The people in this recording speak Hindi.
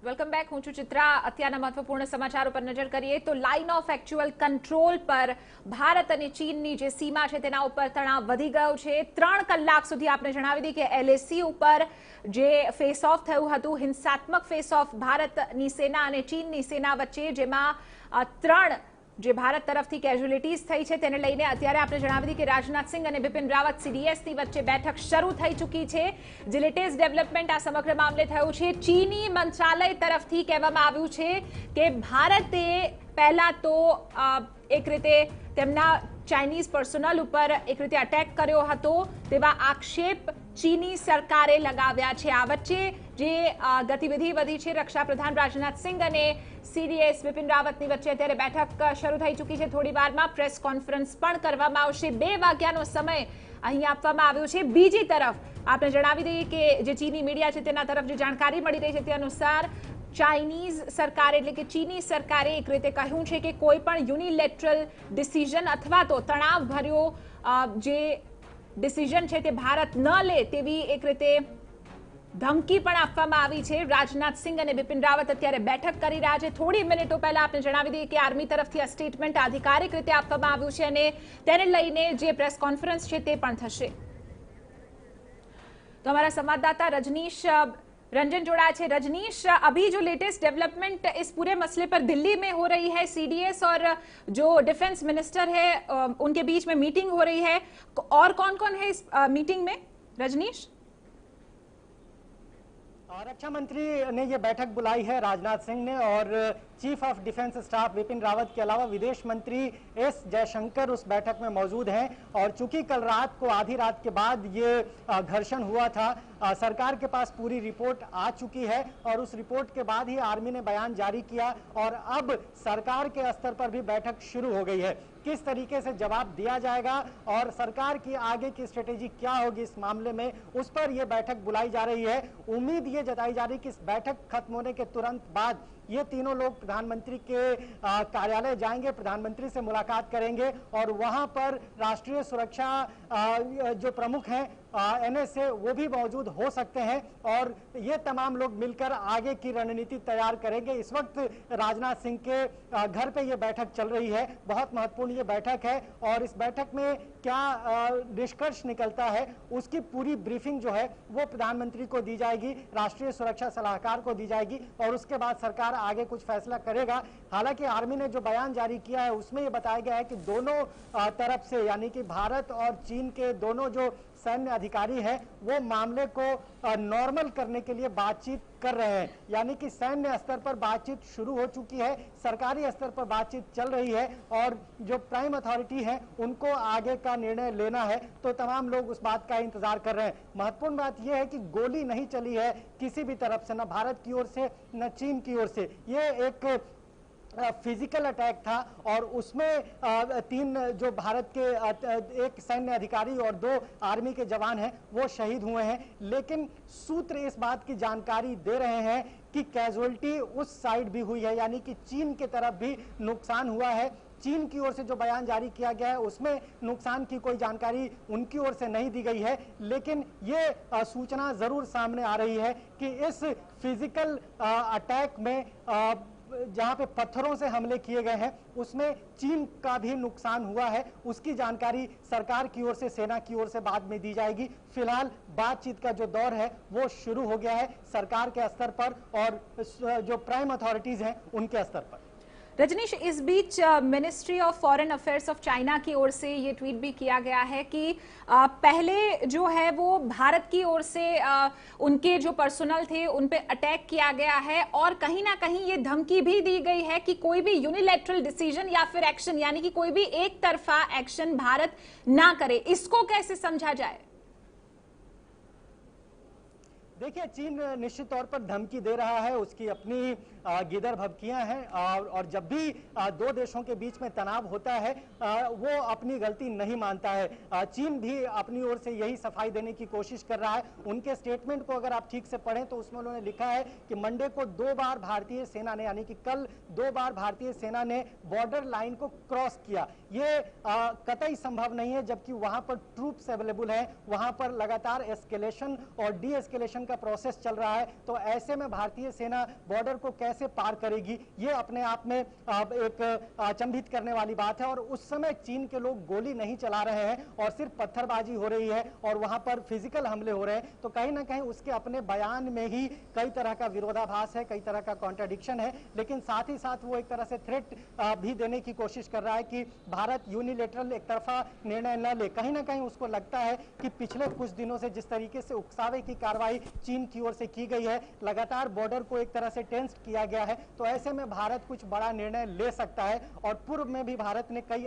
Welcome back. હું છું ચિત્રા. અત્યારના મહત્વપૂર્ણ સમાચારો પર નજર કરીએ તો લાઇન ઓફ એક્ચ્યુઅલ કંટ્રોલ પર ભારત અને ચીનની જે સીમા છે તેના ઉપર તણાવ વધી ગયો છે. 3 કલાક સુધી આપણે જણાવી દઈએ કે LAC ઉપર જે ફેસ ઓફ થયું હતું, હિંસાત્મક ફેસ ઓફ ભારતની સેના અને ચીનની સેના વચ્ચે, જેમાં 3 જે ભારત તરફથી કેઝ્યુઅલિટીઝ થઈ છે તેને લઈને અત્યારે આપણે જણાવી દીધી કે રાજનાથ સિંહ અને બિપિન રાવત CDSની વચ્ચે બેઠક શરૂ થઈ ચૂકી છે. જે લેટેસ્ટ ડેવલપમેન્ટ આ સમગ્ર મામલે થયું છે, ચીની મંત્રાલય તરફથી કહેવામાં આવ્યું છે કે ભારતે પહેલા તો એક રીતે તેમના ચાઇનીઝ પર્સનલ ઉપર એક રીતે અટેક કર્યો હતો તેવા આક્ષેપ ચીની સરકારે લગાવ્યા છે. આ વચ્ચે જે ગતિવિધિ વધી છે, રક્ષા પ્રધાન રાજનાથ સિંહ અને CDS બિપિન રાવતની વચ્ચે અત્યારે બેઠક શરૂ થઈ ચૂકી છે. થોડી વારમાં પ્રેસ કોન્ફરન્સ પણ કરવામાં આવશે. 2 વાગ્યાનો સમય અહીં આપવામાં આવ્યો છે. બીજી તરફ આપણે જણાવી દઈએ કે જે ચીની મીડિયા છે તેના તરફ જે જાણકારી મળી રહી છે તે અનુસાર ચાઇનીઝ સરકારે એટલે કે ચીની સરકારે એક રીતે કહ્યું છે કે કોઈ પણ યુનિલેટરલ ડિસિઝન અથવા તો તણાવભર્યો જે ડિસિઝન છે તે ભારત ન લે તેવી એક રીતે ધમકી પણ આપવામાં આવી છે. રાજનાથ સિંહ અને બિપિન રાવત અત્યારે બેઠક કરી રહ્યા છે. થોડી મિનિટો પહેલા આપણે જણાવી દઈએ કે આર્મી તરફથી આ સ્ટેટમેન્ટ આધિકારિક રીતે આપવામાં આવ્યું છે અને તેને લઈને જે પ્રેસ કોન્ફરન્સ છે તે પણ થશે. तो हमारा संवाददाता रजनीश रंजन जोड़ा है. रजनीश, अभी जो लेटेस्ट डेवलपमेंट इस पूरे मसले पर दिल्ली में हो रही है, CDS और जो डिफेंस मिनिस्टर है उनके बीच में मीटिंग हो रही है, और कौन कौन है इस मीटिंग में रजनीश? रक्षा मंत्री ने यह बैठक बुलाई है राजनाथ सिंह ने, और chief of defence staff Bipin Rawat के अलावा विदेश मंत्री S जयशंकर उस बैठक में मौजूद हैं. और चूंकि कल रात को आधी रात के बाद ये घर्षण हुआ था, सरकार के पास पूरी रिपोर्ट आ चुकी है और उस रिपोर्ट के बाद ही आर्मी ने बयान जारी किया और अब सरकार के स्तर पर भी बैठक शुरू हो गई है. किस तरीके से जवाब दिया जाएगा और सरकार की आगे की स्ट्रेटेजी क्या होगी इस मामले में, उस पर यह बैठक बुलाई जा रही है. उम्मीद ये जताई जा रही है कि इस बैठक खत्म होने के तुरंत बाद ये तीनों लोग प्रधानमंत्री के कार्यालय जाएंगे, प्रधानमंत्री से मुलाकात करेंगे और वहां पर राष्ट्रीय सुरक्षा जो प्रमुख हैं NSA वो भी मौजूद हो सकते हैं और ये तमाम लोग मिलकर आगे की रणनीति तैयार करेंगे. इस वक्त राजनाथ सिंह के घर पे ये बैठक चल रही है. बहुत महत्वपूर्ण ये बैठक है और इस बैठक में क्या निष्कर्ष निकलता है उसकी पूरी ब्रीफिंग जो है वो प्रधानमंत्री को दी जाएगी, राष्ट्रीय सुरक्षा सलाहकार को दी जाएगी और उसके बाद सरकार आगे कुछ फैसला करेगा. हालांकि आर्मी ने जो बयान जारी किया है उसमें ये बताया गया है कि दोनों तरफ से, यानी कि भारत और चीन के दोनों जो सैन्य अधिकारी हैं वो मामले को नॉर्मल करने के लिए बातचीत कर रहे हैं. यानी कि सैन्य स्तर पर बातचीत शुरू हो चुकी है, सरकारी स्तर पर बातचीत चल रही है और जो प्राइम अथॉरिटी है उनको आगे का निर्णय लेना है, तो तमाम लोग उस बात का इंतजार कर रहे हैं. महत्वपूर्ण बात यह है कि गोली नहीं चली है किसी भी तरफ से, न भारत की ओर से न चीन की ओर से. ये एक फिजिकल अटैक था और उसमें 3 जो भारत के एक सैन्य अधिकारी और 2 आर्मी के जवान हैं वो शहीद हुए हैं. लेकिन सूत्र इस बात की जानकारी दे रहे हैं कि कैजुअलिटी उस साइड भी हुई है, यानी कि चीन की तरफ भी नुकसान हुआ है. चीन की ओर से जो बयान जारी किया गया है उसमें नुकसान की कोई जानकारी उनकी ओर से नहीं दी गई है, लेकिन ये सूचना जरूर सामने आ रही है कि इस फिजिकल अटैक में जहां पे पत्थरों से हमले किए गए हैं उसमें चीन का भी नुकसान हुआ है. उसकी जानकारी सरकार की ओर से, सेना की ओर से बाद में दी जाएगी. फिलहाल बातचीत का जो दौर है वो शुरू हो गया है सरकार के स्तर पर और जो प्राइम अथॉरिटीज हैं उनके स्तर पर. रजनीश, इस बीच ministry of foreign affairs of China की ओर से ये ट्वीट भी किया गया है कि पहले जो है वो भारत की ओर से उनके जो पर्सनल थे उन पे अटैक किया गया है और कहीं ना कहीं ये धमकी भी दी गई है कि कोई भी यूनिलैटरल डिसीजन या फिर एक्शन, यानी कि कोई भी एक तरफा एक्शन भारत ना करे. इसको कैसे समझा जाए? देखिए, चीन निश्चित तौर पर धमकी दे रहा है, उसकी अपनी गिदर भभकियां हैं और जब भी 2 देशों के बीच में तनाव होता है वो अपनी गलती नहीं मानता है. चीन भी अपनी ओर से यही सफाई देने की कोशिश कर रहा है. उनके स्टेटमेंट को अगर आप ठीक से पढ़ें तो उसमें उन्होंने लिखा है कि मंडे को 2 बार भारतीय सेना ने, यानी कि कल 2 बार भारतीय सेना ने बॉर्डर लाइन को क्रॉस किया. ये कतई संभव नहीं है, जबकि वहां पर ट्रूप्स अवेलेबल हैं, वहां पर लगातार एस्केलेशन और डी एस्केलेशन का का प्रोसेस चल रहा है, तो ऐसे में भारतीय सेना बॉर्डर को कैसे पार करेगी, ये अपने आप में एक अचंभित करने वाली बात है। और उस समय चीन के लोग गोली नहीं चला रहे हैं और सिर्फ पत्थरबाजी हो रही है और वहां पर फिजिकल हमले हो रहे हैं, तो कहीं ना कहीं उसके अपने बयान में ही कई तरह का विरोधाभास है, कई तरह का कॉन्ट्रडिक्शन है। लेकिन साथ ही साथ वो एक तरह से थ्रेट भी देने की कोशिश कर रहा है कि भारत यूनिलेटरल एक तरफा निर्णय न ले। कहीं ना कहीं उसको लगता है कि पिछले कुछ दिनों से जिस तरीके से उकसावे की कार्रवाई चीन की ओर से की गई है, लगातार बॉर्डर को एक तरह से टेंस्ड किया गया है, तो ऐसे में भारत कुछ बड़ा निर्णय ले सकता है। और पूर्व में भी भारत ने कई